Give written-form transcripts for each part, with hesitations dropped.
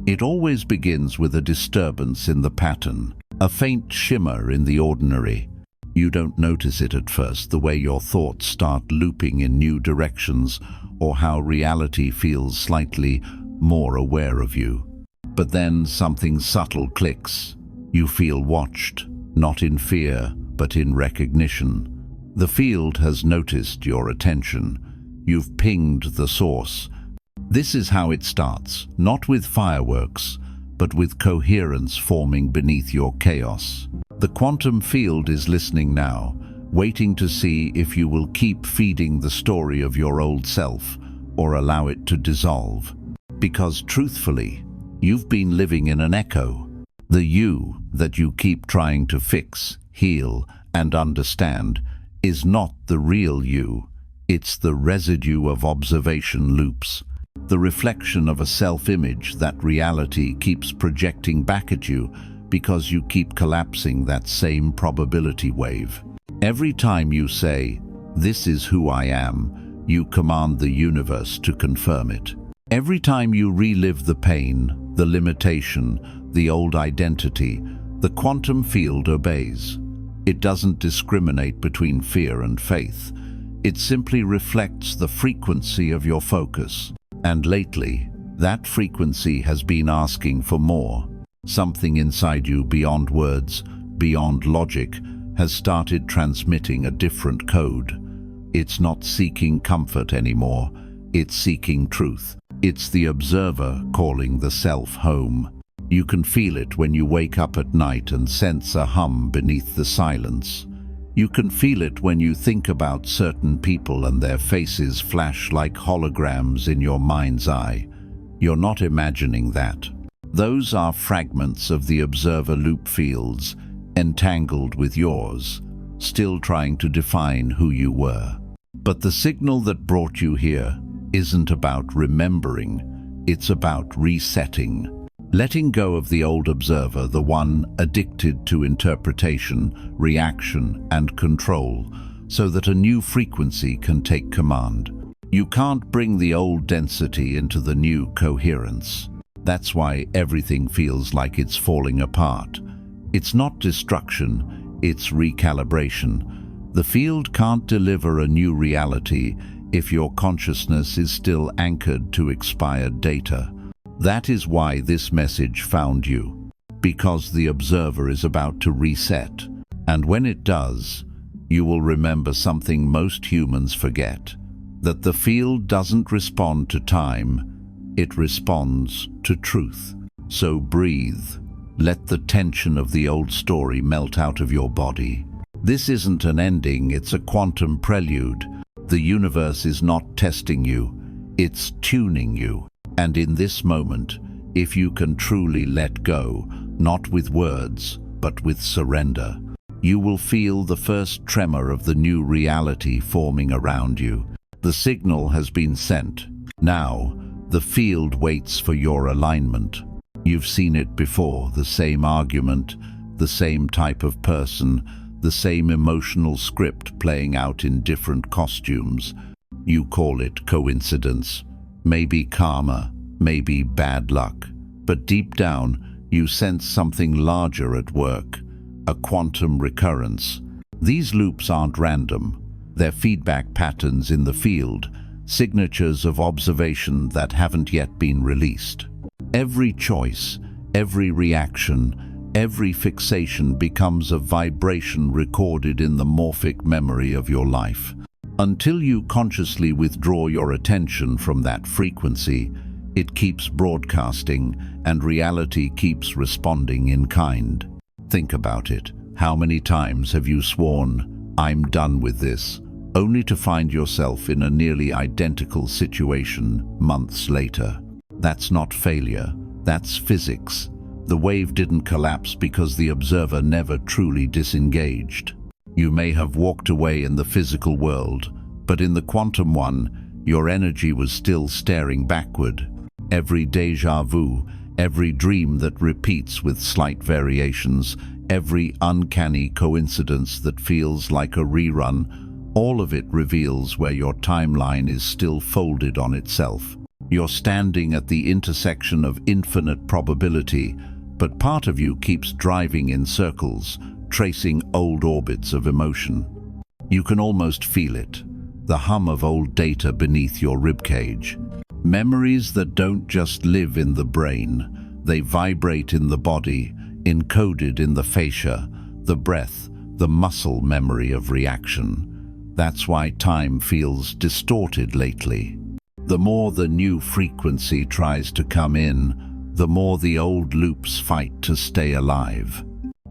It always begins with a disturbance in the pattern, a faint shimmer in the ordinary. You don't notice it at first, the way your thoughts start looping in new directions, or how reality feels slightly more aware of you. But then something subtle clicks. You feel watched, not in fear, but in recognition. The field has noticed your attention. You've pinged the source. This is how it starts, not with fireworks, but with coherence forming beneath your chaos. The quantum field is listening now, waiting to see if you will keep feeding the story of your old self or allow it to dissolve. Because truthfully, you've been living in an echo. The you that you keep trying to fix, heal, and understand is not the real you. It's the residue of observation loops, the reflection of a self-image that reality keeps projecting back at you because you keep collapsing that same probability wave. Every time you say, "This is who I am," you command the universe to confirm it. Every time you relive the pain, the limitation, the old identity, the quantum field obeys. It doesn't discriminate between fear and faith. It simply reflects the frequency of your focus. And lately, that frequency has been asking for more. Something inside you beyond words, beyond logic, has started transmitting a different code. It's not seeking comfort anymore. It's seeking truth. It's the observer calling the self home. You can feel it when you wake up at night and sense a hum beneath the silence. You can feel it when you think about certain people and their faces flash like holograms in your mind's eye. You're not imagining that. Those are fragments of the observer loop fields, entangled with yours, still trying to define who you were. But the signal that brought you here isn't about remembering, it's about resetting. Letting go of the old observer, the one addicted to interpretation, reaction, and control, so that a new frequency can take command. You can't bring the old density into the new coherence. That's why everything feels like it's falling apart. It's not destruction, it's recalibration. The field can't deliver a new reality if your consciousness is still anchored to expired data. That is why this message found you, because the observer is about to reset. And when it does, you will remember something most humans forget, that the field doesn't respond to time, it responds to truth. So breathe. Let the tension of the old story melt out of your body. This isn't an ending, it's a quantum prelude. The universe is not testing you, it's tuning you. And in this moment, if you can truly let go, not with words, but with surrender, you will feel the first tremor of the new reality forming around you. The signal has been sent. Now, the field waits for your alignment. You've seen it before, the same argument, the same type of person, the same emotional script playing out in different costumes. You call it coincidence. Maybe karma, maybe bad luck, but deep down you sense something larger at work, a quantum recurrence. These loops aren't random, they're feedback patterns in the field, signatures of observation that haven't yet been released. Every choice, every reaction, every fixation becomes a vibration recorded in the morphic memory of your life. Until you consciously withdraw your attention from that frequency, it keeps broadcasting and reality keeps responding in kind. Think about it. How many times have you sworn, "I'm done with this," only to find yourself in a nearly identical situation months later? That's not failure, that's physics. The wave didn't collapse because the observer never truly disengaged. You may have walked away in the physical world, but in the quantum one, your energy was still staring backward. Every déjà vu, every dream that repeats with slight variations, every uncanny coincidence that feels like a rerun, all of it reveals where your timeline is still folded on itself. You're standing at the intersection of infinite probability, but part of you keeps driving in circles, tracing old orbits of emotion. You can almost feel it, the hum of old data beneath your ribcage. Memories that don't just live in the brain, they vibrate in the body, encoded in the fascia, the breath, the muscle memory of reaction. That's why time feels distorted lately. The more the new frequency tries to come in, the more the old loops fight to stay alive.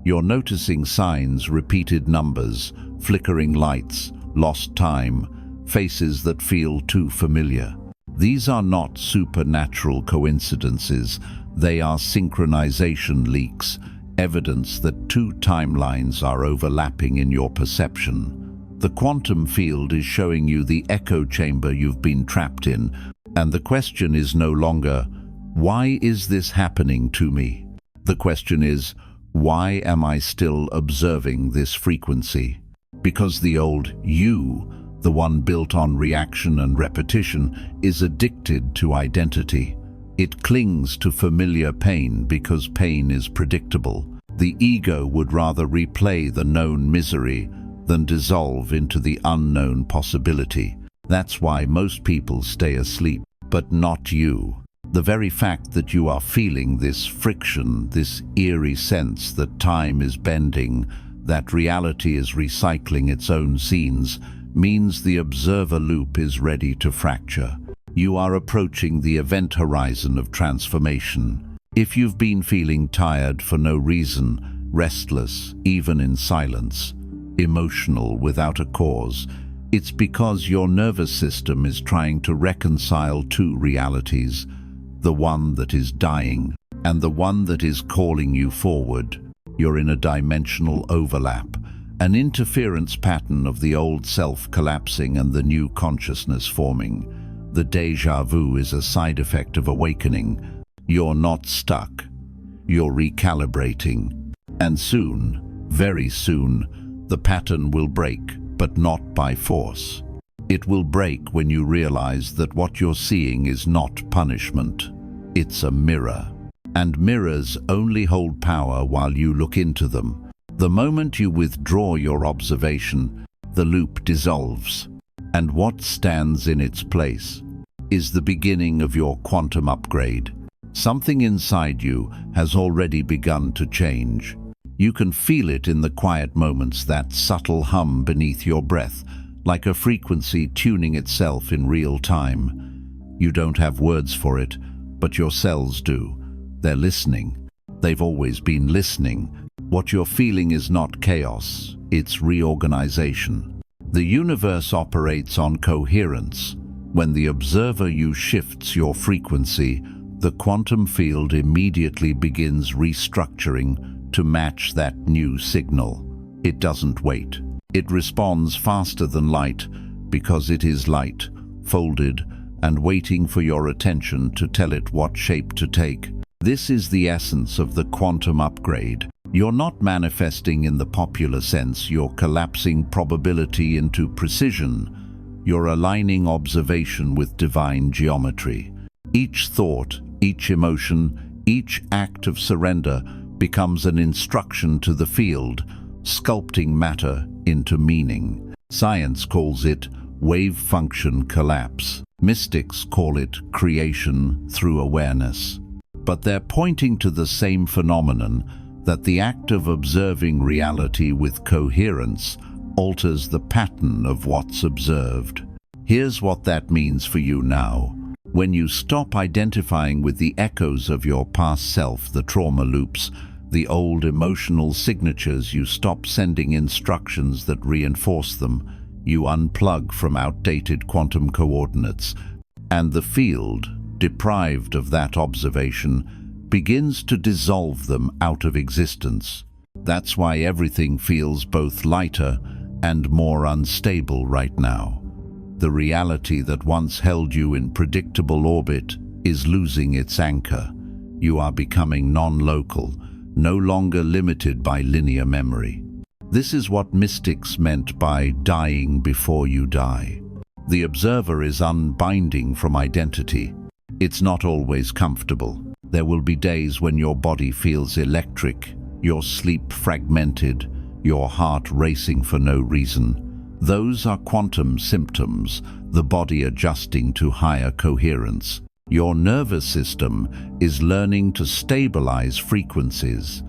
You're noticing signs, repeated numbers, flickering lights, lost time, faces that feel too familiar. These are not supernatural coincidences, they are synchronization leaks, evidence that two timelines are overlapping in your perception. The quantum field is showing you the echo chamber you've been trapped in, and the question is no longer, why is this happening to me? The question is, why am I still observing this frequency? Because the old you, the one built on reaction and repetition, is addicted to identity. It clings to familiar pain because pain is predictable. The ego would rather replay the known misery than dissolve into the unknown possibility. That's why most people stay asleep, but not you. The very fact that you are feeling this friction, this eerie sense that time is bending, that reality is recycling its own scenes, means the observer loop is ready to fracture. You are approaching the event horizon of transformation. If you've been feeling tired for no reason, restless, even in silence, emotional without a cause, it's because your nervous system is trying to reconcile two realities, the one that is dying and the one that is calling you forward. You're in a dimensional overlap, an interference pattern of the old self collapsing and the new consciousness forming. The déjà vu is a side effect of awakening. You're not stuck. You're recalibrating. And soon, very soon, the pattern will break, but not by force. It will break when you realize that what you're seeing is not punishment. It's a mirror. And mirrors only hold power while you look into them. The moment you withdraw your observation, the loop dissolves. And what stands in its place is the beginning of your quantum upgrade. Something inside you has already begun to change. You can feel it in the quiet moments, that subtle hum beneath your breath, like a frequency tuning itself in real time. You don't have words for it, but your cells do. They're listening. They've always been listening. What you're feeling is not chaos, it's reorganization. The universe operates on coherence. When the observer you shifts your frequency, the quantum field immediately begins restructuring to match that new signal. It doesn't wait. It responds faster than light because it is light, folded, and waiting for your attention to tell it what shape to take. This is the essence of the quantum upgrade. You're not manifesting in the popular sense, you're collapsing probability into precision. You're aligning observation with divine geometry. Each thought, each emotion, each act of surrender becomes an instruction to the field, sculpting matter into meaning. Science calls it wave function collapse. Mystics call it creation through awareness. But they're pointing to the same phenomenon, that the act of observing reality with coherence alters the pattern of what's observed. Here's what that means for you now. When you stop identifying with the echoes of your past self, the trauma loops, the old emotional signatures, you stop sending instructions that reinforce them. You unplug from outdated quantum coordinates, and the field, deprived of that observation, begins to dissolve them out of existence. That's why everything feels both lighter and more unstable right now. The reality that once held you in predictable orbit is losing its anchor. You are becoming non-local, no longer limited by linear memory. This is what mystics meant by dying before you die. The observer is unbinding from identity. It's not always comfortable. There will be days when your body feels electric, your sleep fragmented, your heart racing for no reason. Those are quantum symptoms, the body adjusting to higher coherence. Your nervous system is learning to stabilize frequencies.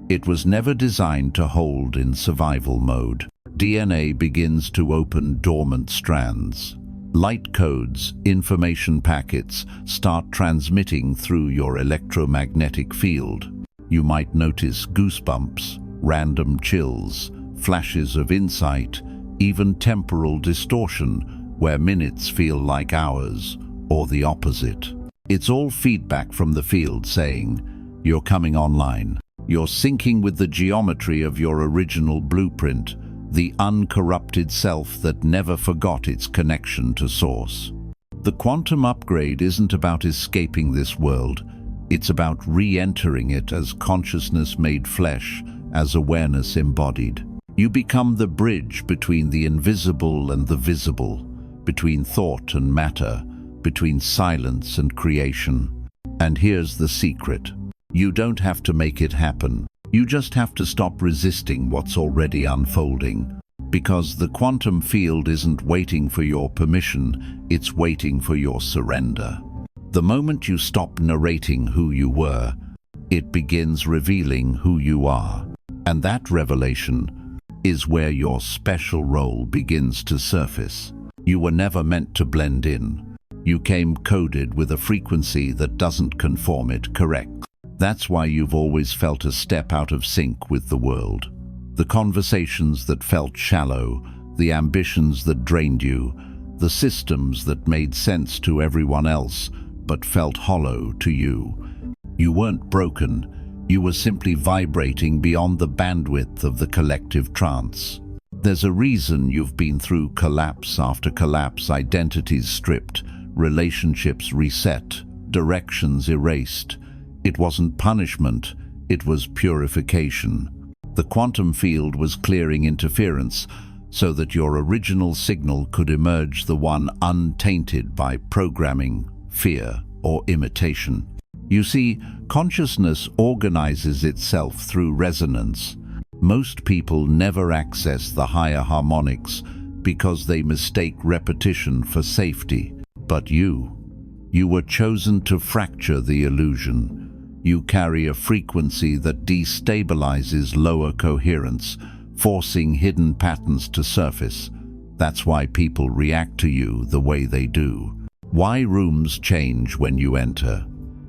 It was never designed to hold in survival mode. DNA begins to open dormant strands. Light codes, information packets, start transmitting through your electromagnetic field. You might notice goosebumps, random chills, flashes of insight, even temporal distortion, where minutes feel like hours, or the opposite. It's all feedback from the field saying, "You're coming online." You're syncing with the geometry of your original blueprint, the uncorrupted self that never forgot its connection to source. The quantum upgrade isn't about escaping this world. It's about re-entering it as consciousness made flesh, as awareness embodied. You become the bridge between the invisible and the visible, between thought and matter, between silence and creation. And here's the secret. You don't have to make it happen. You just have to stop resisting what's already unfolding. Because the quantum field isn't waiting for your permission, it's waiting for your surrender. The moment you stop narrating who you were, it begins revealing who you are. And that revelation is where your special role begins to surface. You were never meant to blend in. You came coded with a frequency that doesn't conform it correct. That's why you've always felt a step out of sync with the world. The conversations that felt shallow, the ambitions that drained you, the systems that made sense to everyone else but felt hollow to you. You weren't broken, you were simply vibrating beyond the bandwidth of the collective trance. There's a reason you've been through collapse after collapse, identities stripped, relationships reset, directions erased. It wasn't punishment, it was purification. The quantum field was clearing interference so that your original signal could emerge, the one untainted by programming, fear, or imitation. You see, consciousness organizes itself through resonance. Most people never access the higher harmonics because they mistake repetition for safety. But you were chosen to fracture the illusion. You carry a frequency that destabilizes lower coherence, forcing hidden patterns to surface. That's why people react to you the way they do. Why rooms change when you enter.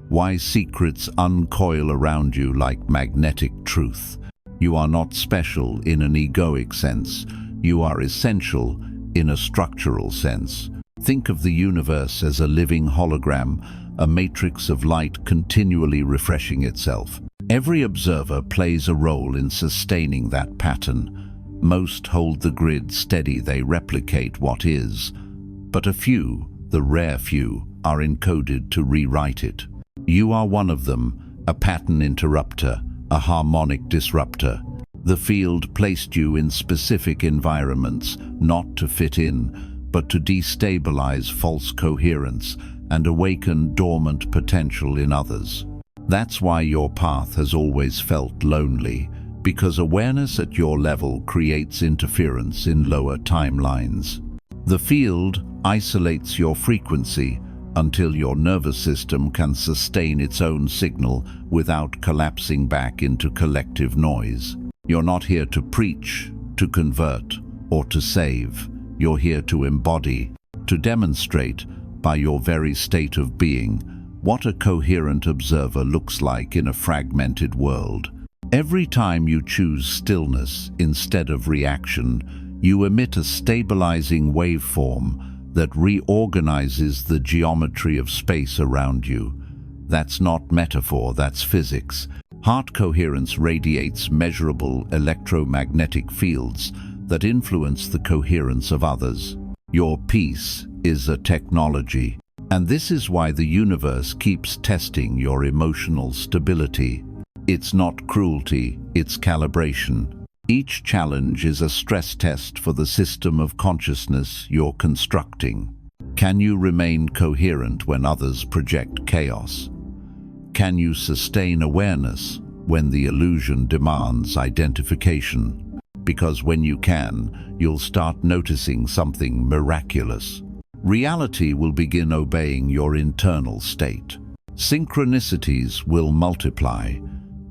Why secrets uncoil around you like magnetic truth. You are not special in an egoic sense. You are essential in a structural sense. Think of the universe as a living hologram, a matrix of light continually refreshing itself. Every observer plays a role in sustaining that pattern. Most hold the grid steady, they replicate what is. But a few, the rare few, are encoded to rewrite it. You are one of them, a pattern interrupter, a harmonic disruptor. The field placed you in specific environments, not to fit in, but to destabilize false coherence and awaken dormant potential in others. That's why your path has always felt lonely, because awareness at your level creates interference in lower timelines. The field isolates your frequency until your nervous system can sustain its own signal without collapsing back into collective noise. You're not here to preach, to convert, or to save. You're here to embody, to demonstrate, by your very state of being, what a coherent observer looks like in a fragmented world. Every time you choose stillness instead of reaction, you emit a stabilizing waveform that reorganizes the geometry of space around you. That's not metaphor, that's physics. Heart coherence radiates measurable electromagnetic fields that influence the coherence of others. Your peace is a technology, and this is why the universe keeps testing your emotional stability. It's not cruelty, it's calibration. Each challenge is a stress test for the system of consciousness you're constructing. Can you remain coherent when others project chaos? Can you sustain awareness when the illusion demands identification? Because when you can, you'll start noticing something miraculous. Reality will begin obeying your internal state. Synchronicities will multiply.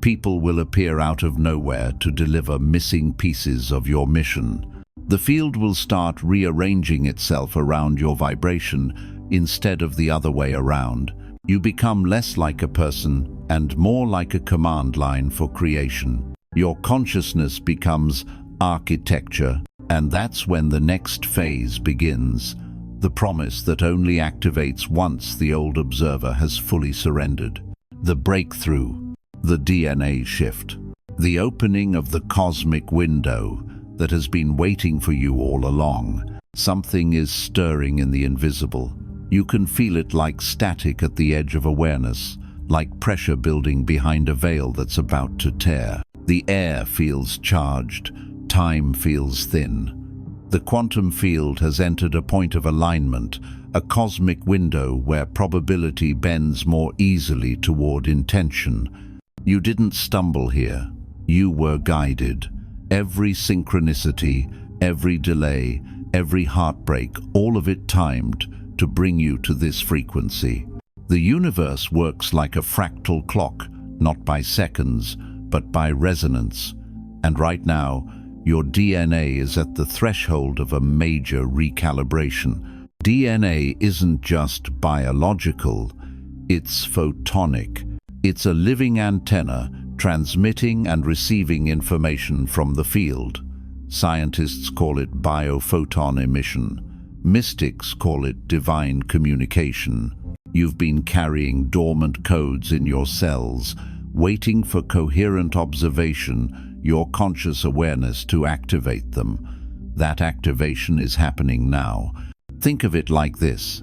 People will appear out of nowhere to deliver missing pieces of your mission. The field will start rearranging itself around your vibration instead of the other way around. You become less like a person and more like a command line for creation. Your consciousness becomes architecture, and that's when the next phase begins. The promise that only activates once the old observer has fully surrendered. The breakthrough, the DNA shift, the opening of the cosmic window that has been waiting for you all along. Something is stirring in the invisible. You can feel it like static at the edge of awareness, like pressure building behind a veil that's about to tear. The air feels charged, time feels thin. The quantum field has entered a point of alignment, a cosmic window where probability bends more easily toward intention. You didn't stumble here. You were guided. Every synchronicity, every delay, every heartbreak, all of it timed to bring you to this frequency. The universe works like a fractal clock, not by seconds, but by resonance. And right now, your DNA is at the threshold of a major recalibration. DNA isn't just biological, it's photonic. It's a living antenna transmitting and receiving information from the field. Scientists call it biophoton emission. Mystics call it divine communication. You've been carrying dormant codes in your cells, waiting for coherent observation, your conscious awareness to activate them. That activation is happening now. Think of it like this.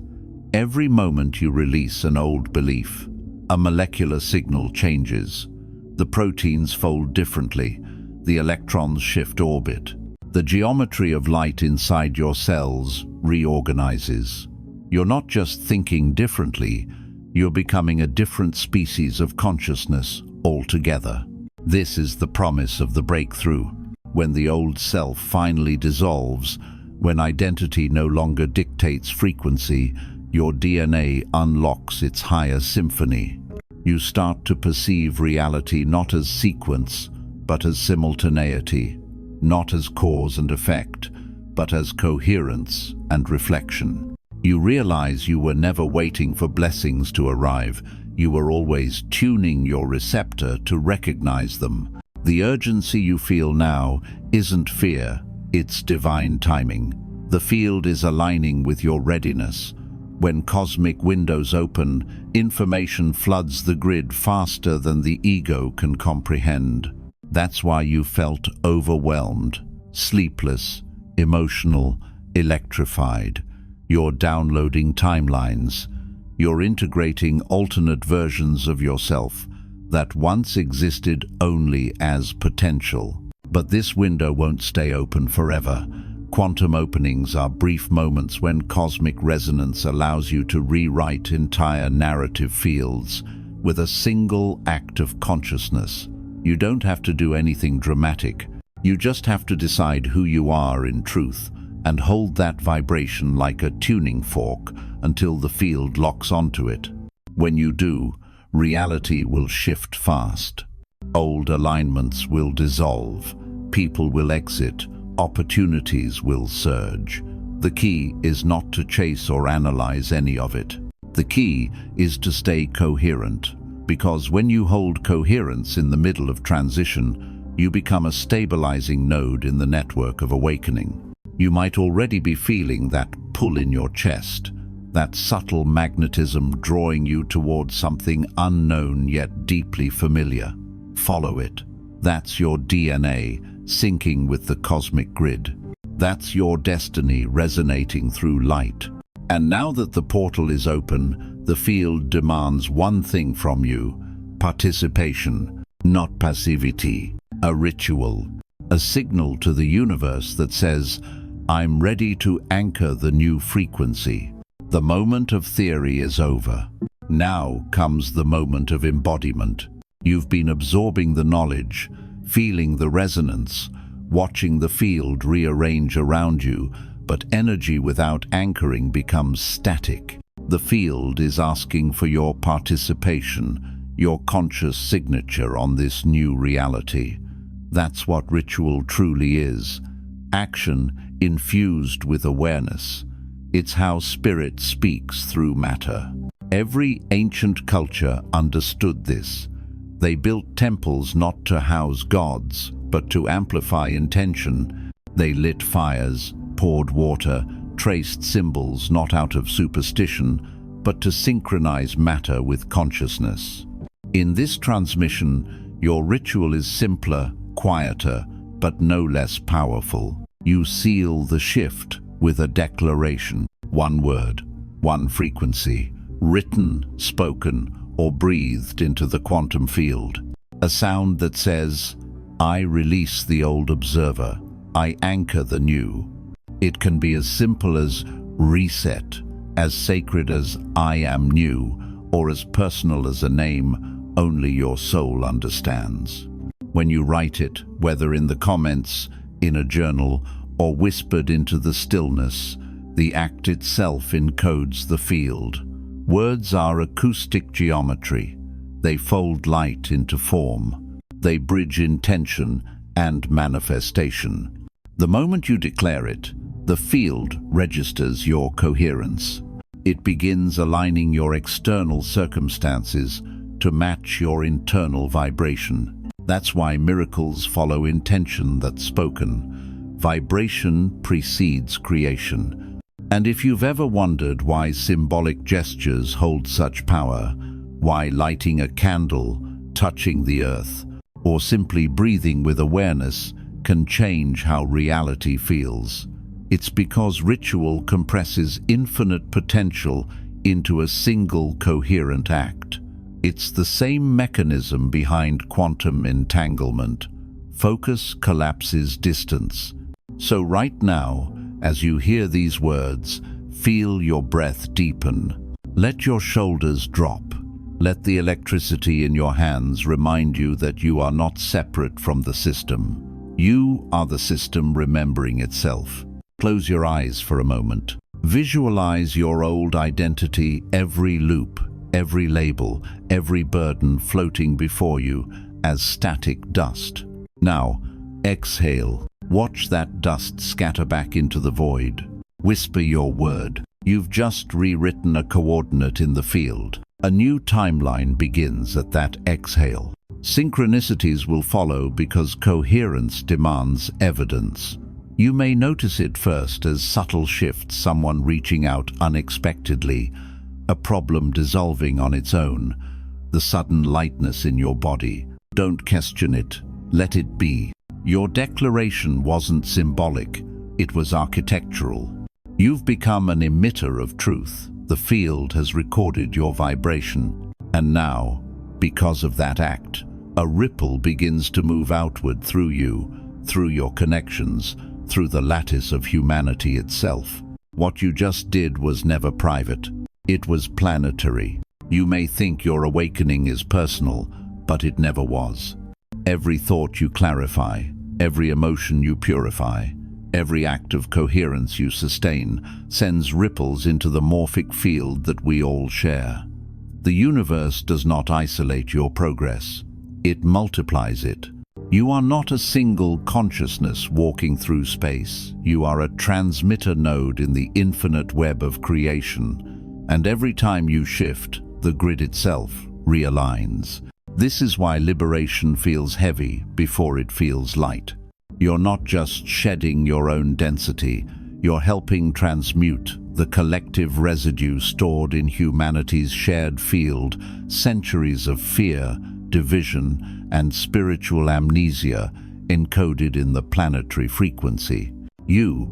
Every moment you release an old belief, a molecular signal changes. The proteins fold differently. The electrons shift orbit. The geometry of light inside your cells reorganizes. You're not just thinking differently, you're becoming a different species of consciousness altogether. This is the promise of the breakthrough, when the old self finally dissolves, when identity no longer dictates frequency, your DNA unlocks its higher symphony. You start to perceive reality not as sequence, but as simultaneity, not as cause and effect, but as coherence and reflection. You realize you were never waiting for blessings to arrive. You were always tuning your receptor to recognize them. The urgency you feel now isn't fear, it's divine timing. The field is aligning with your readiness. When cosmic windows open, information floods the grid faster than the ego can comprehend. That's why you felt overwhelmed, sleepless, emotional, electrified. You're downloading timelines. You're integrating alternate versions of yourself that once existed only as potential. But this window won't stay open forever. Quantum openings are brief moments when cosmic resonance allows you to rewrite entire narrative fields with a single act of consciousness. You don't have to do anything dramatic. You just have to decide who you are in truth and hold that vibration like a tuning fork until the field locks onto it. When you do, reality will shift fast. Old alignments will dissolve. People will exit. Opportunities will surge. The key is not to chase or analyze any of it. The key is to stay coherent, because when you hold coherence in the middle of transition, you become a stabilizing node in the network of awakening. You might already be feeling that pull in your chest, that subtle magnetism drawing you towards something unknown yet deeply familiar. Follow it. That's your DNA syncing with the cosmic grid. That's your destiny resonating through light. And now that the portal is open, the field demands one thing from you: participation, not passivity. A ritual, a signal to the universe that says, I'm ready to anchor the new frequency. The moment of theory is over. Now comes the moment of embodiment. You've been absorbing the knowledge, feeling the resonance, watching the field rearrange around you, but energy without anchoring becomes static. The field is asking for your participation, your conscious signature on this new reality. That's what ritual truly is. Action infused with awareness. It's how spirit speaks through matter. Every ancient culture understood this. They built temples not to house gods, but to amplify intention. They lit fires, poured water, traced symbols not out of superstition, but to synchronize matter with consciousness. In this transmission, your ritual is simpler, quieter, but no less powerful. You seal the shift with a declaration, one word, one frequency, written, spoken, or breathed into the quantum field. A sound that says, I release the old observer, I anchor the new. It can be as simple as reset, as sacred as I am new, or as personal as a name only your soul understands. When you write it, whether in the comments, in a journal, or whispered into the stillness, the act itself encodes the field. Words are acoustic geometry. They fold light into form. They bridge intention and manifestation. The moment you declare it, the field registers your coherence. It begins aligning your external circumstances to match your internal vibration. That's why miracles follow intention that's spoken. Vibration precedes creation. And if you've ever wondered why symbolic gestures hold such power, why lighting a candle, touching the earth, or simply breathing with awareness can change how reality feels, it's because ritual compresses infinite potential into a single coherent act. It's the same mechanism behind quantum entanglement. Focus collapses distance. So right now, as you hear these words, feel your breath deepen. Let your shoulders drop. Let the electricity in your hands remind you that you are not separate from the system. You are the system remembering itself. Close your eyes for a moment. Visualize your old identity, every loop, every label, every burden floating before you as static dust. Now, exhale. Watch that dust scatter back into the void. Whisper your word. You've just rewritten a coordinate in the field. A new timeline begins at that exhale. Synchronicities will follow because coherence demands evidence. You may notice it first as subtle shifts, someone reaching out unexpectedly, a problem dissolving on its own, the sudden lightness in your body. Don't question it. Let it be. Your declaration wasn't symbolic, it was architectural. You've become an emitter of truth. The field has recorded your vibration. And now, because of that act, a ripple begins to move outward through you, through your connections, through the lattice of humanity itself. What you just did was never private. It was planetary. You may think your awakening is personal, but it never was. Every thought you clarify, every emotion you purify, every act of coherence you sustain sends ripples into the morphic field that we all share. The universe does not isolate your progress. It multiplies it. You are not a single consciousness walking through space. You are a transmitter node in the infinite web of creation. And every time you shift, the grid itself realigns. This is why liberation feels heavy before it feels light. You're not just shedding your own density, you're helping transmute the collective residue stored in humanity's shared field, centuries of fear, division, and spiritual amnesia encoded in the planetary frequency. You,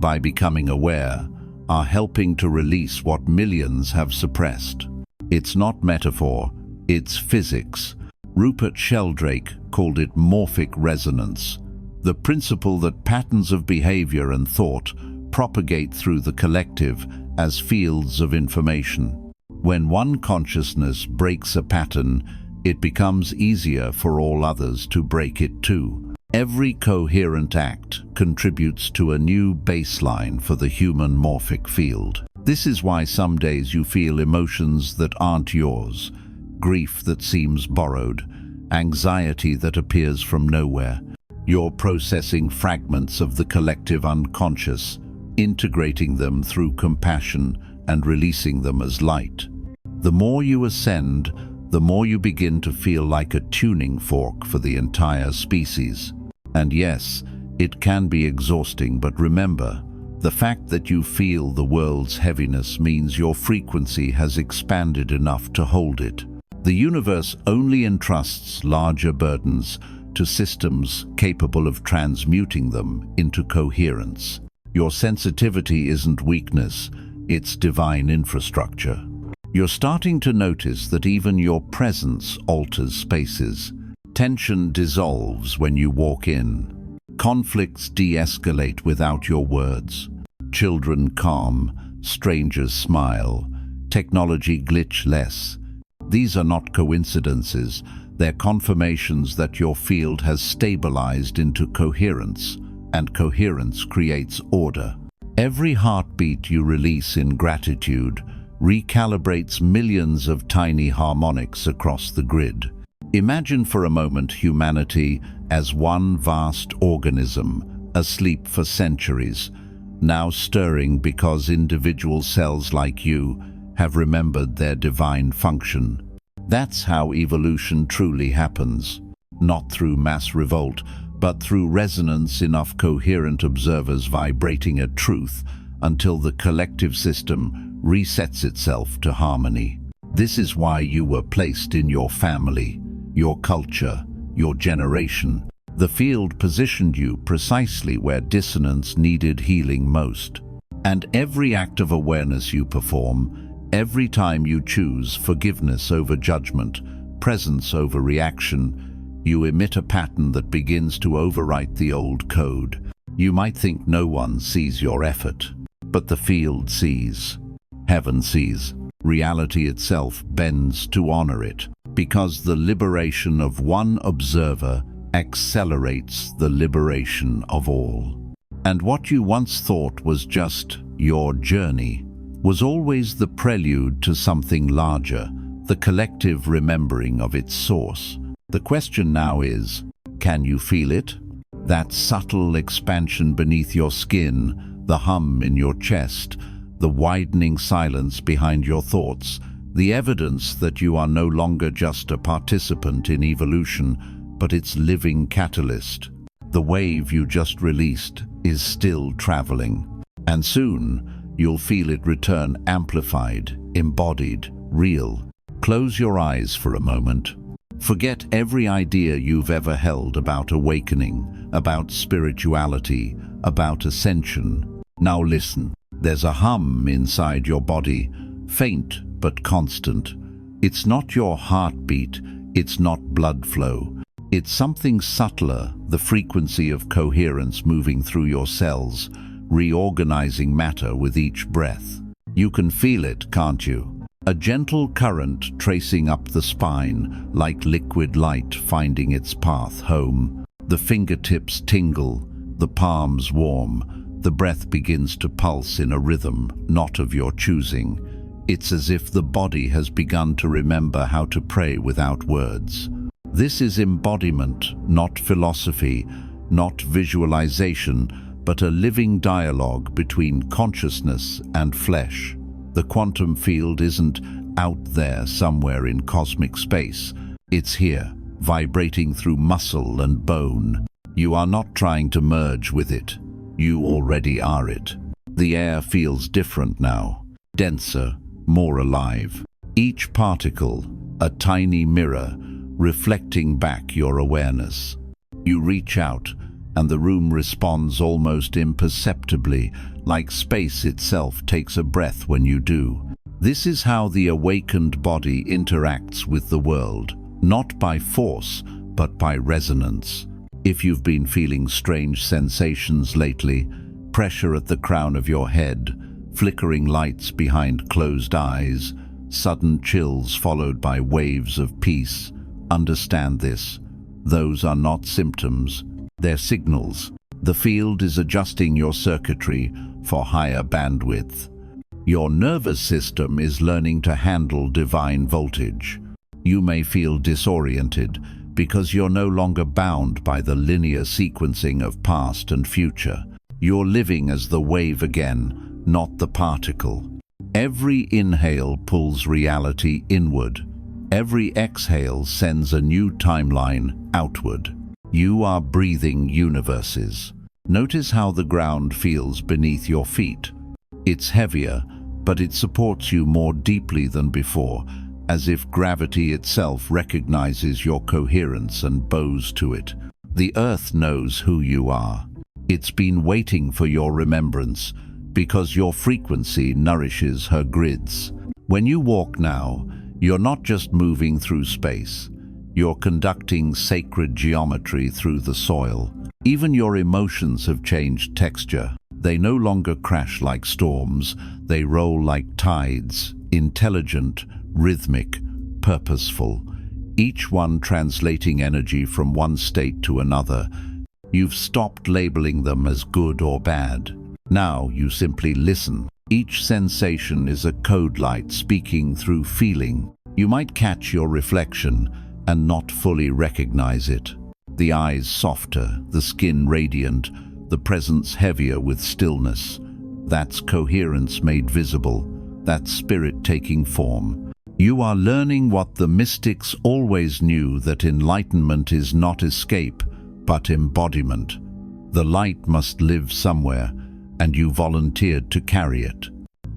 by becoming aware, are helping to release what millions have suppressed. It's not metaphor, it's physics. Rupert Sheldrake called it morphic resonance, the principle that patterns of behavior and thought propagate through the collective as fields of information. When one consciousness breaks a pattern, it becomes easier for all others to break it too. Every coherent act contributes to a new baseline for the human morphic field. This is why some days you feel emotions that aren't yours, grief that seems borrowed, anxiety that appears from nowhere. You're processing fragments of the collective unconscious, integrating them through compassion and releasing them as light. The more you ascend, the more you begin to feel like a tuning fork for the entire species. And yes, it can be exhausting, but remember, the fact that you feel the world's heaviness means your frequency has expanded enough to hold it. The universe only entrusts larger burdens to systems capable of transmuting them into coherence. Your sensitivity isn't weakness, it's divine infrastructure. You're starting to notice that even your presence alters spaces. Tension dissolves when you walk in. Conflicts de-escalate without your words. Children calm, strangers smile, technology glitch less. These are not coincidences, they're confirmations that your field has stabilized into coherence, and coherence creates order. Every heartbeat you release in gratitude recalibrates millions of tiny harmonics across the grid. Imagine for a moment humanity as one vast organism, asleep for centuries, now stirring because individual cells like you have remembered their divine function. That's how evolution truly happens, not through mass revolt, but through resonance, enough coherent observers vibrating a truth until the collective system resets itself to harmony. This is why you were placed in your family, your culture, your generation. The field positioned you precisely where dissonance needed healing most. And every act of awareness you perform, every time you choose forgiveness over judgment, presence over reaction, you emit a pattern that begins to overwrite the old code. You might think no one sees your effort, but the field sees. Heaven sees. Reality itself bends to honor it, because the liberation of one observer accelerates the liberation of all. And what you once thought was just your journey was always the prelude to something larger, the collective remembering of its source. The question now is, can you feel it? That subtle expansion beneath your skin, the hum in your chest, the widening silence behind your thoughts, the evidence that you are no longer just a participant in evolution, but its living catalyst. The wave you just released is still traveling, and soon you'll feel it return amplified, embodied, real. Close your eyes for a moment. Forget every idea you've ever held about awakening, about spirituality, about ascension. Now listen. There's a hum inside your body, faint but constant. It's not your heartbeat, it's not blood flow. It's something subtler, the frequency of coherence moving through your cells, reorganizing matter with each breath. You can feel it, can't you? A gentle current tracing up the spine, like liquid light finding its path home. The fingertips tingle, the palms warm. The breath begins to pulse in a rhythm, not of your choosing. It's as if the body has begun to remember how to pray without words. This is embodiment, not philosophy, not visualization, but a living dialogue between consciousness and flesh. The quantum field isn't out there somewhere in cosmic space. It's here, vibrating through muscle and bone. You are not trying to merge with it. You already are it. The air feels different now, denser, more alive. Each particle, a tiny mirror, reflecting back your awareness. You reach out, and the room responds almost imperceptibly, like space itself takes a breath when you do. This is how the awakened body interacts with the world, not by force, but by resonance. If you've been feeling strange sensations lately, pressure at the crown of your head, flickering lights behind closed eyes, sudden chills followed by waves of peace. Understand this. Those are not symptoms, they're signals. The field is adjusting your circuitry for higher bandwidth. Your nervous system is learning to handle divine voltage. You may feel disoriented because you're no longer bound by the linear sequencing of past and future. You're living as the wave again, not the particle. Every inhale pulls reality inward. Every exhale sends a new timeline outward. You are breathing universes. Notice how the ground feels beneath your feet. It's heavier, but it supports you more deeply than before, as if gravity itself recognizes your coherence and bows to it. The earth knows who you are. It's been waiting for your remembrance, because your frequency nourishes her grids. When you walk now, you're not just moving through space. You're conducting sacred geometry through the soil. Even your emotions have changed texture. They no longer crash like storms. They roll like tides, intelligent, rhythmic, purposeful, each one translating energy from one state to another. You've stopped labeling them as good or bad. Now you simply listen. Each sensation is a code light speaking through feeling. You might catch your reflection and not fully recognize it. The eyes softer, the skin radiant, the presence heavier with stillness. That's coherence made visible. That's spirit taking form. You are learning what the mystics always knew, that enlightenment is not escape, but embodiment. The light must live somewhere, and you volunteered to carry it.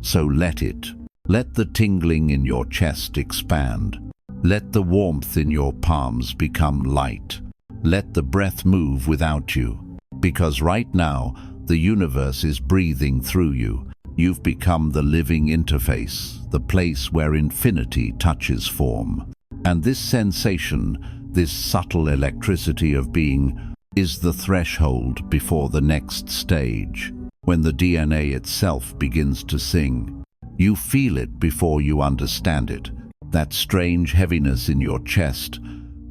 So let it. Let the tingling in your chest expand. Let the warmth in your palms become light. Let the breath move without you. Because right now, the universe is breathing through you. You've become the living interface, the place where infinity touches form. And this sensation, this subtle electricity of being, is the threshold before the next stage. When the DNA itself begins to sing, you feel it before you understand it. That strange heaviness in your chest,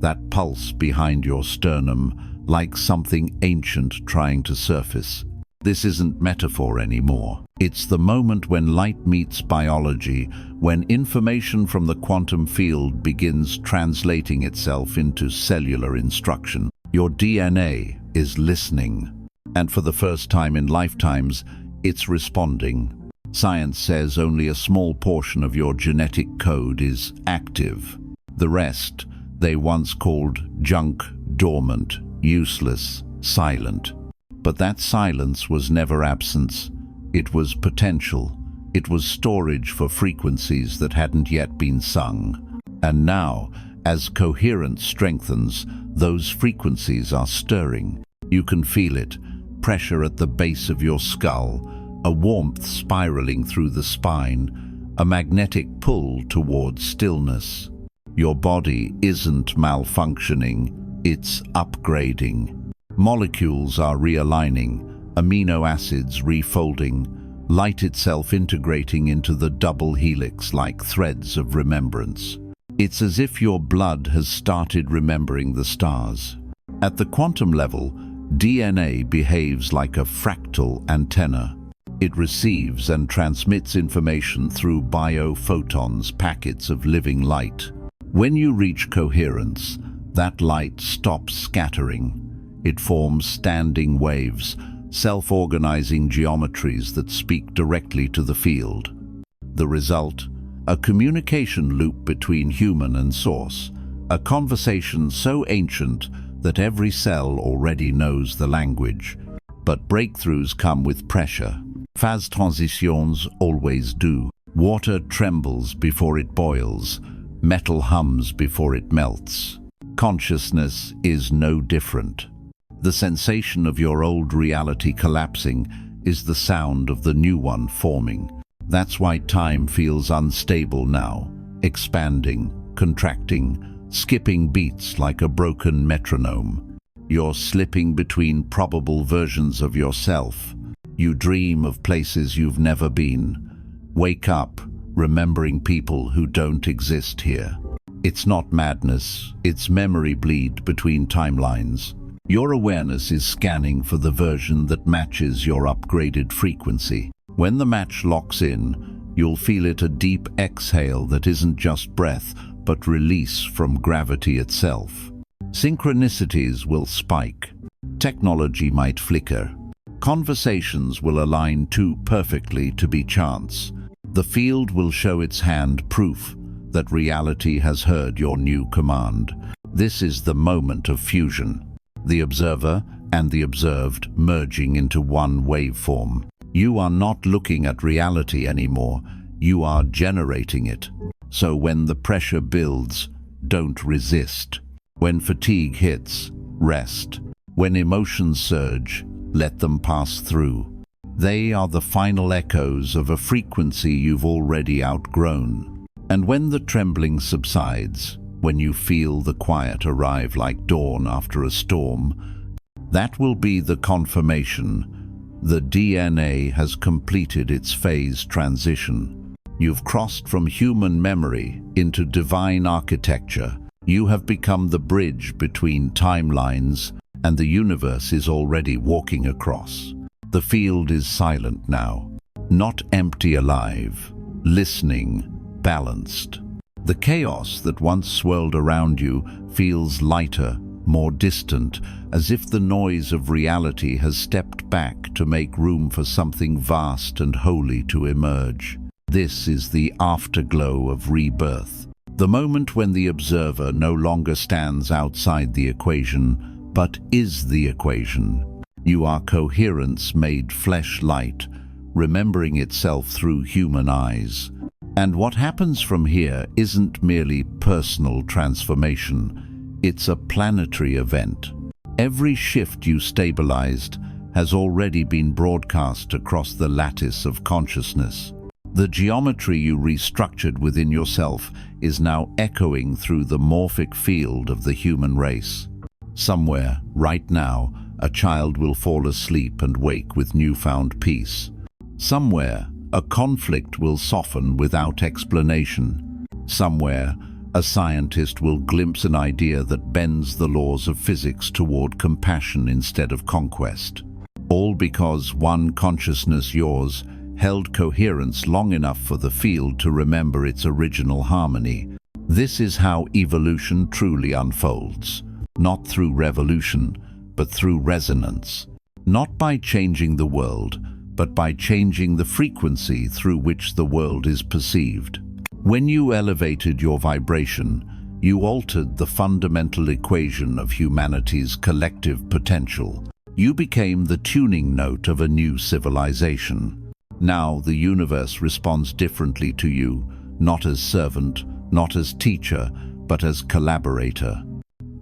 that pulse behind your sternum, like something ancient trying to surface. This isn't metaphor anymore. It's the moment when light meets biology, when information from the quantum field begins translating itself into cellular instruction. Your DNA is listening. And for the first time in lifetimes, it's responding. Science says only a small portion of your genetic code is active. The rest, they once called junk, dormant, useless, silent. But that silence was never absence. It was potential. It was storage for frequencies that hadn't yet been sung. And now, as coherence strengthens, those frequencies are stirring. You can feel it. Pressure at the base of your skull, a warmth spiraling through the spine, a magnetic pull towards stillness. Your body isn't malfunctioning, it's upgrading. Molecules are realigning, amino acids refolding, light itself integrating into the double helix like threads of remembrance. It's as if your blood has started remembering the stars. At the quantum level, DNA behaves like a fractal antenna. It receives and transmits information through biophotons, packets of living light. When you reach coherence, that light stops scattering. It forms standing waves, self-organizing geometries that speak directly to the field. The result? A communication loop between human and source, a conversation so ancient that every cell already knows the language. But breakthroughs come with pressure. Phase transitions always do. Water trembles before it boils. Metal hums before it melts. Consciousness is no different. The sensation of your old reality collapsing is the sound of the new one forming. That's why time feels unstable now, expanding, contracting, skipping beats like a broken metronome. You're slipping between probable versions of yourself. You dream of places you've never been. Wake up, remembering people who don't exist here. It's not madness, it's memory bleed between timelines. Your awareness is scanning for the version that matches your upgraded frequency. When the match locks in, you'll feel it a deep exhale that isn't just breath, but release from gravity itself. Synchronicities will spike. Technology might flicker. Conversations will align too perfectly to be chance. The field will show its hand, proof that reality has heard your new command. This is the moment of fusion. The observer and the observed merging into one waveform. You are not looking at reality anymore, you are generating it. So when the pressure builds, don't resist. When fatigue hits, rest. When emotions surge, let them pass through. They are the final echoes of a frequency you've already outgrown. And when the trembling subsides, when you feel the quiet arrive like dawn after a storm, that will be the confirmation. The DNA has completed its phase transition. You've crossed from human memory into divine architecture. You have become the bridge between timelines, and the universe is already walking across. The field is silent now, not empty, alive, listening, balanced. The chaos that once swirled around you feels lighter, more distant, as if the noise of reality has stepped back to make room for something vast and holy to emerge. This is the afterglow of rebirth, the moment when the observer no longer stands outside the equation, but is the equation. You are coherence made flesh-light, remembering itself through human eyes. And what happens from here isn't merely personal transformation, it's a planetary event. Every shift you stabilized has already been broadcast across the lattice of consciousness. The geometry you restructured within yourself is now echoing through the morphic field of the human race. Somewhere, right now, a child will fall asleep and wake with newfound peace. Somewhere, a conflict will soften without explanation. Somewhere, a scientist will glimpse an idea that bends the laws of physics toward compassion instead of conquest. All because one consciousness, yours, held coherence long enough for the field to remember its original harmony. This is how evolution truly unfolds. Not through revolution, but through resonance. Not by changing the world, but by changing the frequency through which the world is perceived. When you elevated your vibration, you altered the fundamental equation of humanity's collective potential. You became the tuning note of a new civilization. Now the universe responds differently to you, not as servant, not as teacher, but as collaborator.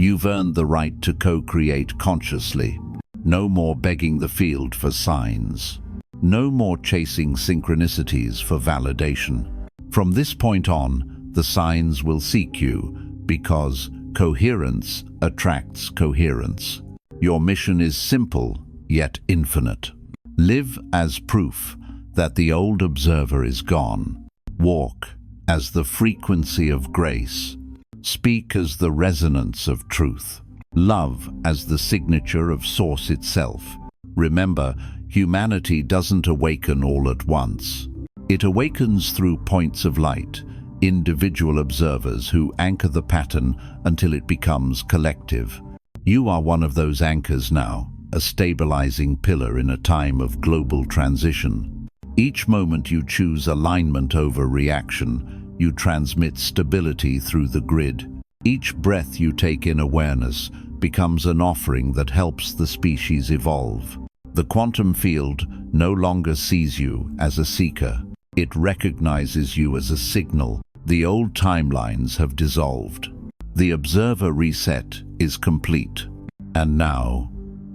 You've earned the right to co-create consciously. No more begging the field for signs. No more chasing synchronicities for validation. From this point on, the signs will seek you, because coherence attracts coherence. Your mission is simple, yet infinite. Live as proof that the old observer is gone. Walk as the frequency of grace. Speak as the resonance of truth. Love as the signature of Source itself. Remember, humanity doesn't awaken all at once. It awakens through points of light, individual observers who anchor the pattern until it becomes collective. You are one of those anchors now, a stabilizing pillar in a time of global transition. Each moment you choose alignment over reaction, you transmit stability through the grid. Each breath you take in awareness becomes an offering that helps the species evolve. The quantum field no longer sees you as a seeker. It recognizes you as a signal. The old timelines have dissolved. The observer reset is complete. And now,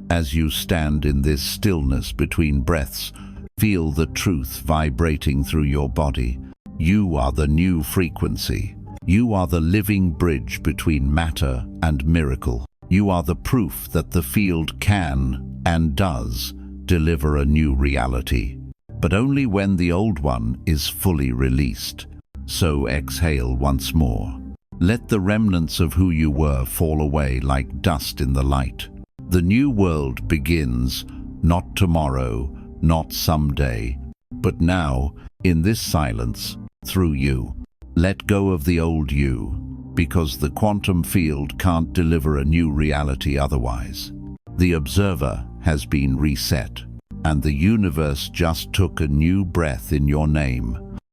as you stand in this stillness between breaths, feel the truth vibrating through your body. You are the new frequency. You are the living bridge between matter and miracle. You are the proof that the field can and does deliver a new reality, but only when the old one is fully released. So exhale once more. Let the remnants of who you were fall away like dust in the light. The new world begins, not tomorrow, not someday, but now, in this silence, through you. Let go of the old you, because the quantum field can't deliver a new reality otherwise. The observer has been reset, and the universe just took a new breath in your name.